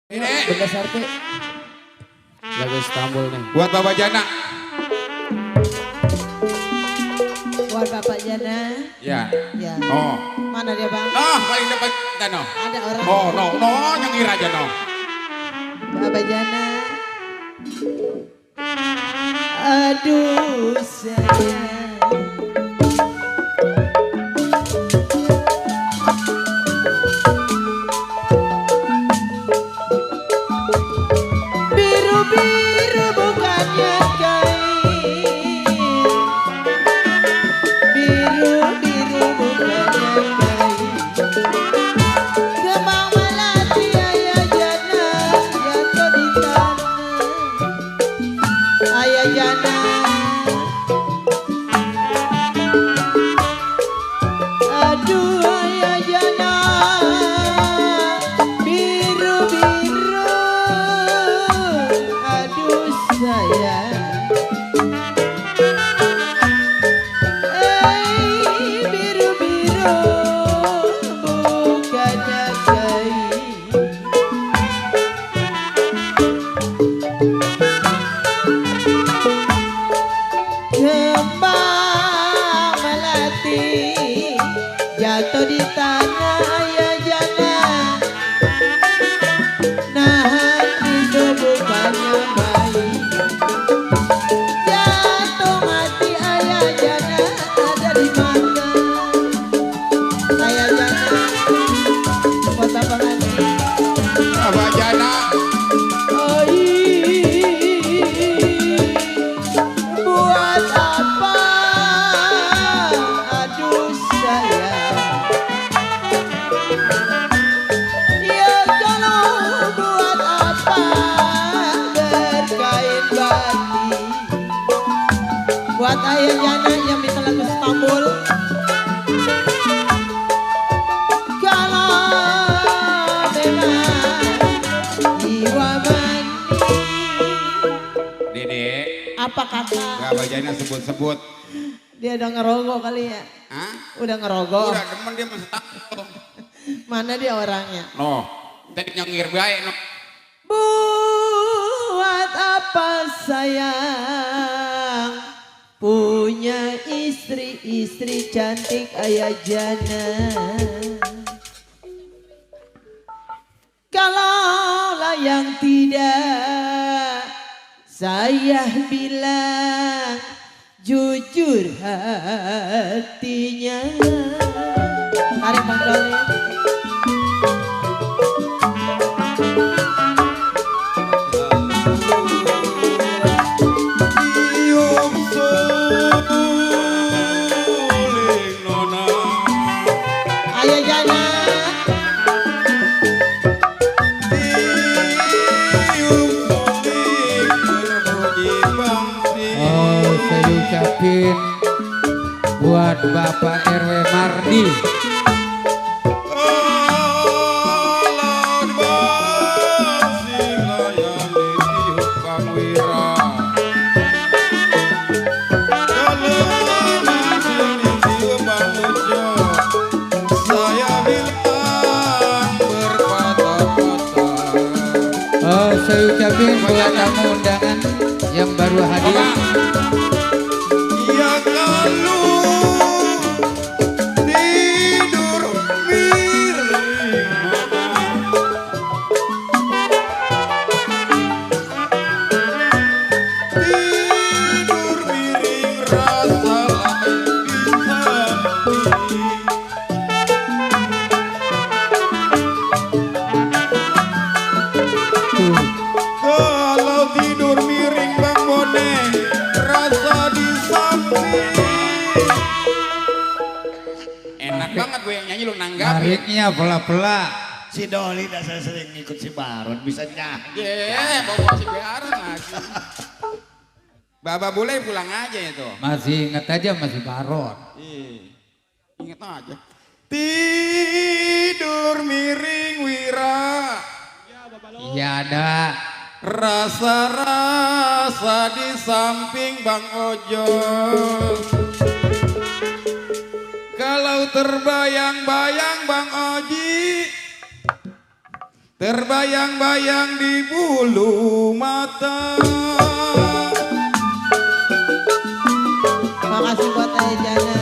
Ini Bekas RT lagu Istanbul nih. buat Bapak Jana. Buat Bapak Jana. Ya. Ya. Oh. Mana dia bang? Paling depan kita no. Ada orang. No, nyengir aja no. Bapak Jana. Aduh sayang. Biru-biru bukannya kain. Biru-biru bukannya kain. Kembang melati ayah jana jatuh di tanah. Ayah jana. Aduh ayah jana. Biru-biru. Aduh sayang. Biru-biru bukannya kain. Kembang melati jatuh di tanah ayah jana. Nahan itu bukannya main. Jatuh mati ayah jana ada di mana? Ayah jana buat apa lagi? Bapak Jana. Buat apa? Aduh sayang. Ya kalau buat apa berkain batik? Buat ayah jana yang minta lagu Istanbul. Kalau memang jiwa mani. Dede. Apa kata? Bapak Jana sebut-sebut. Dia udah ngerogok kali ya? Hah? Udah ngerogok. Udah demen dia masih takut. Mana dia orangnya? No. Tadi nyengir baik no. Buat apa sayang punya istri cantik ayah jana? Kalaulah yang tidak saya bilang jujur hatinya. Tarik Bang Doli. Tiup suling nona. Ayah jana. Tiup suling berbunyi bangsi. Oh, saya ucapin buat Bapak RW Mardi. Laut bangsi layani tiup Kang Wira. Kalau ini tiup Bang Ujo, saya bilang berkata-kata. Oh, saya ucapin buat tamu undangan yang baru hadir. Ya kalau tidur miring tidur miring rasa lain bisa. Tuh, Kalau tidur miring Bang Bone rasa di samping. Enak banget gue yang nyanyi lu nanggapin. nariknya pela-pela. Si Doli dasar sering ngikut si Baron bisa nyanyi. Bawa si Bearan lagi. Baba boleh pulang aja itu. Masih inget aja masih Baron. Ingat aja. Tidur miring Wira. Iya ada. Rasa-rasa di samping Bang Ojo. Kalau terbayang-bayang Bang Oji, terbayang-bayang di bulu mata. Makasih buat Ayah Jana.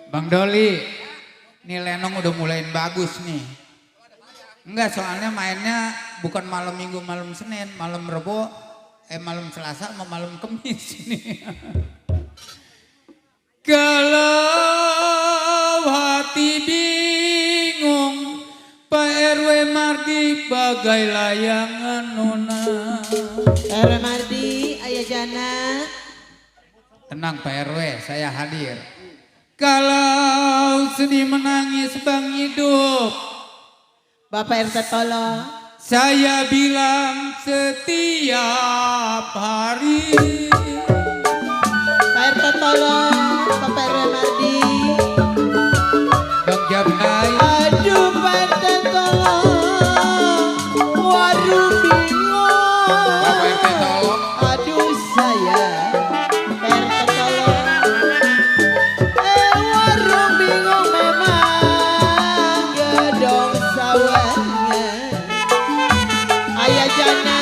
Bang Doli, nih Lenong udah mulain bagus nih. Enggak, soalnya mainnya bukan malam Minggu, malam Senin, malam Rebo, malam Selasa sama malam Kemis nih. Kalau hati bingung, Pak RW Mardi bagai layangan nona. RW Mardi, Ayah Jana. Tenang Pak RW, saya hadir. Kalau sedih menangis Bang hidup, Bapak RT tolong. saya bilang setiap hari. Pak RT tolong, Bapak RW Mardi. Bang Jabrai, Aduh Pak RT tolong, warung bingung. Bapak RT tolong. Aduh saya, Pak RT tolong. Warung bingung memang gedong sawahnya. Ayah Jana,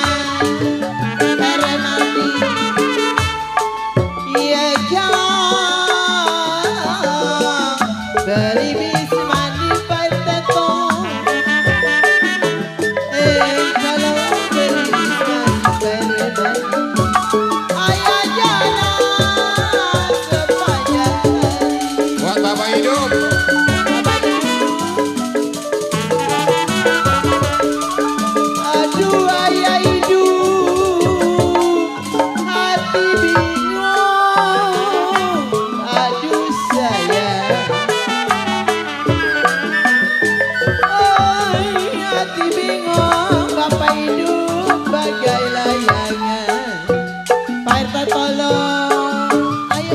RW Mardi. Iya jangan beli bis mandi partai tolong. Kalau beli bis mandi Ayah Jana sepanjang hari. Buat Bapak hidup. Bapak aduh ayah hidup, hati bingung. Aduh saya, hati bingung. Bapak hidup bagai layangan. Pak RT tolong, ayo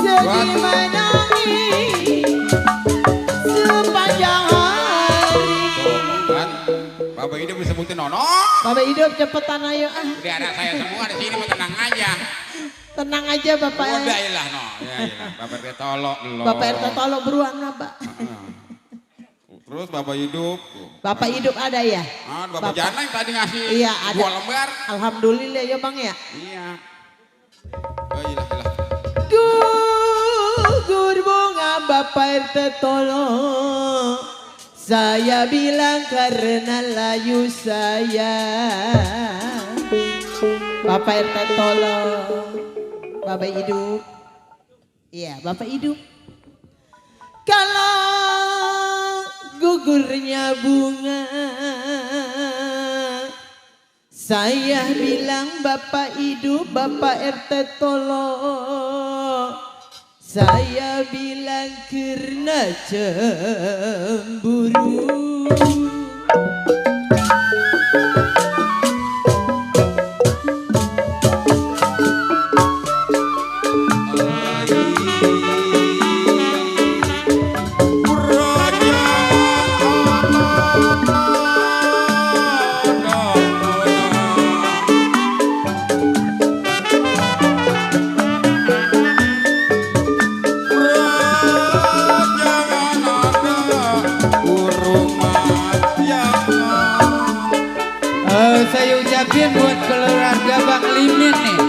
sedih menangis sepanjang hari. Kan, Bapak hidup disebutin nono. Bapak hidup cepetan ayo Udah ada saya semua di sini, mau tenang aja. tenang aja Bapak. Udah ilah no. Ya ilah, Bapak RT tolong lo. Bapak RT tolong beruang Pak. Terus Bapak hidup. Bapak hidup ada ya? Bapak Jana yang tadi ngasih Iya, ada. 2 lembar. Alhamdulillah ya Bang ya. Iya. Oh ilah ilah. Gugur bunga Bapak RT tolong. Saya bilang karena layu saya. Bapak RT tolong. Bapak hidup. Iya, Bapak hidup. Kalau gugurnya bunga, saya bilang Bapak hidup, Bapak RT tolong. Saya bilang karena cemburu. Saya ucapin buat keluarga Bang Limin nih.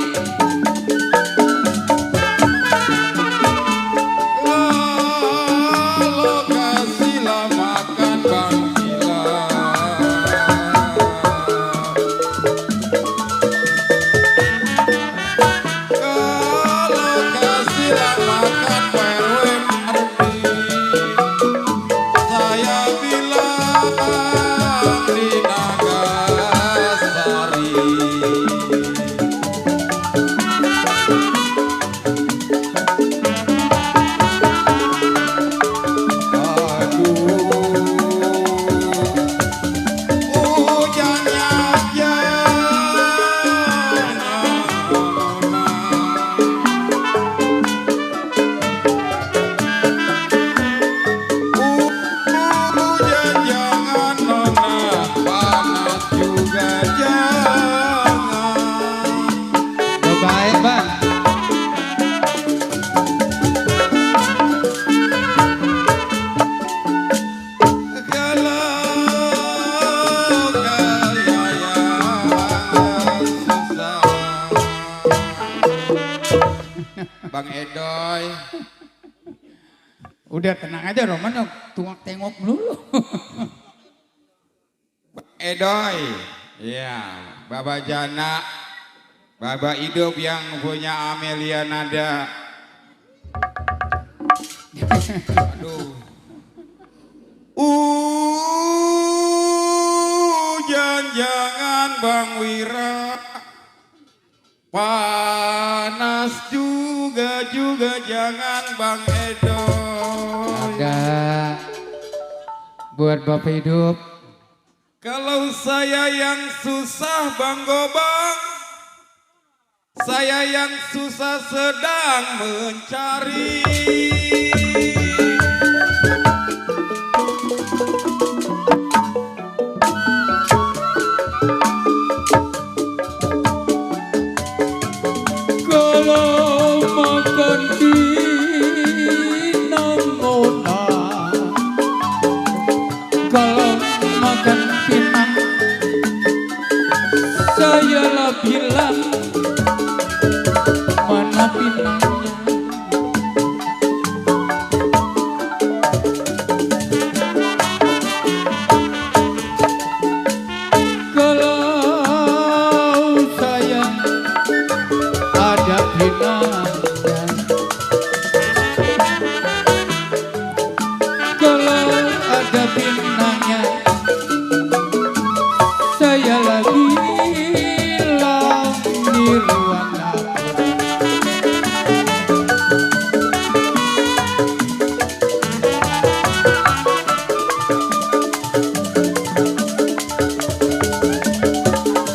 Kalau kasihlah makan Bang Gila. Kalau kasihlah makan PRW Mardi. Saya bilang di Nagasari. Baik Bang. Bang Edoy, Udah tenang aja Roman, tunggu tengok dulu. Edoy, ya, Bapak Jana, Bapak hidup yang punya Amelia Nada. Aduh. Jangan Bang Wira, panas juga jangan Bang Edoy. Ada buat Bapak hidup. Kalau saya yang susah Bang Gobang, saya yang susah sedang mencari. Kalau makan di Nangona, kalau makan pinang, saya lah bilang mana pinangnya. Kalau sayang ada pinangnya, kalau ada pinangnya, saya lagi bilang di ruang dapur.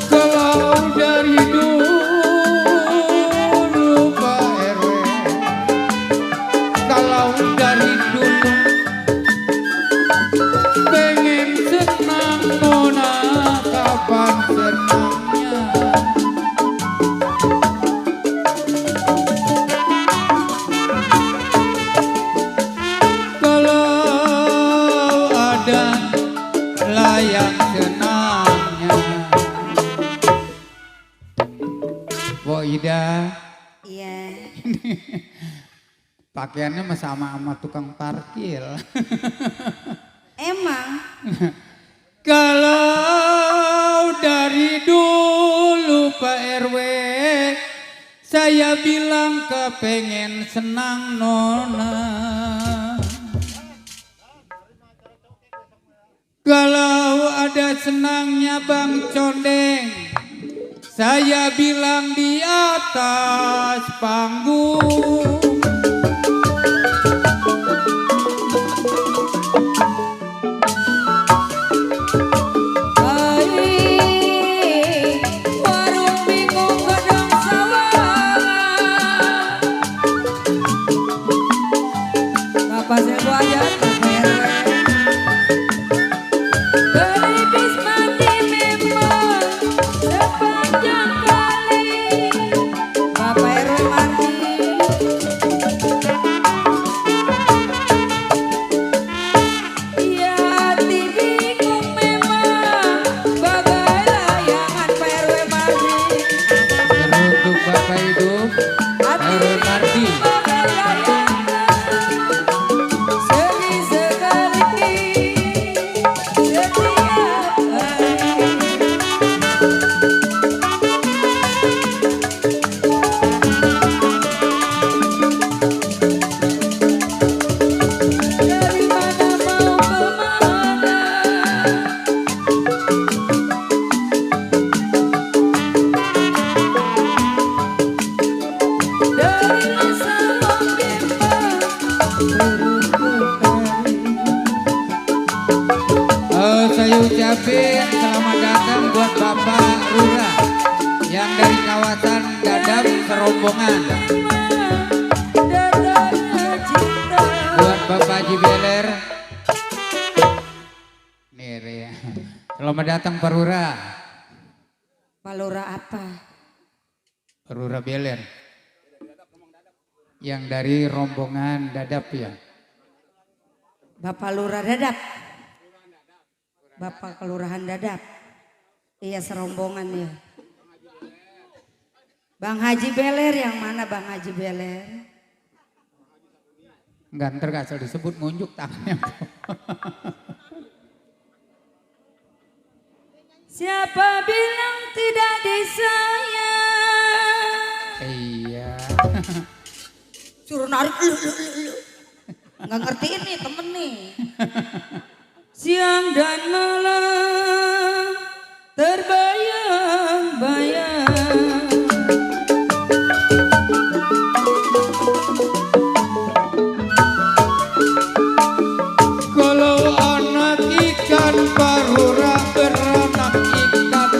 Kalau dari dulu Pak RW, kalau dari dulu pengen senang Nona, kapan senangnya? Kalau ada layang senangnya. Wo Ida, Iya. pakaiannya mah sama tukang parkir. Emang Kalau dari dulu Pak RW, saya bilang kepengen senang Nona. Kalau ada senangnya Bang Condeng, saya bilang di atas panggung. Hai, warung bingung gedung sawah. Bapak saya buaya, Pelipis mati memang sepanjang kali. Bapak RW mati. ucapin selamat datang buat Bapak Lurah yang dari kawasan Dadap serombongan. Buat Bapak Haji Beler. Nih Ria. Selamat datang Pak Lurah. Pak Lurah apa? Pak Lurah Beler. Yang dari rombongan Dadap ya. Bapak Lurah Dadap. Bapak Kelurahan Dadap. Iya serombongan ya. Bang Haji Beler yang mana Bang Haji Beler? Enggak, ntar asal disebut ngunjuk tangannya. Siapa bilang tidak disayang? Iya. Suruh narik lu. Nggak ngertiin nih temen nih. Siang dan malam terbayang-bayang. Kalau anak ikan Pak Lurah beranak ikan.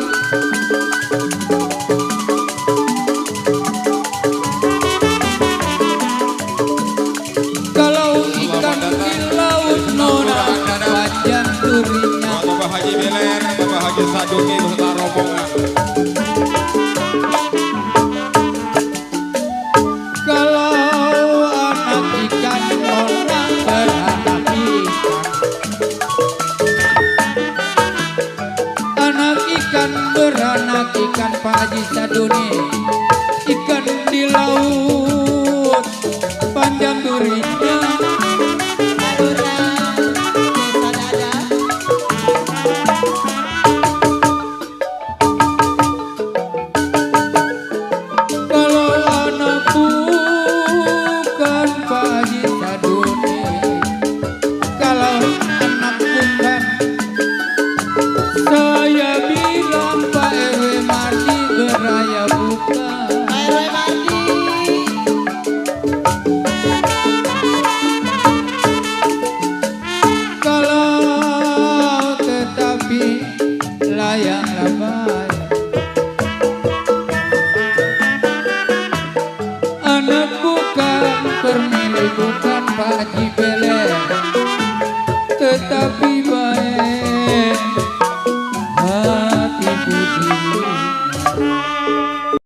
Kalau ikan di laut nona panjang durinya. Bapak Haji Beler, Bapak Haji Saduni beserta rombongan. Kalau anak ikan nona beranak ikan. Anak ikan beranak ikan Pak Haji Saduni. Ikan di laut panjang durinya. Lurah Desa Dadap. Kalau anak bukan Pak Haji Saduni. Kalau anak bukan, saya bilang Pak RW Mardi beraya bukan. Pak RW Mardi. Kalau tetapi layaklah baik. Anak bukan permili bukan Pak Haji Beler.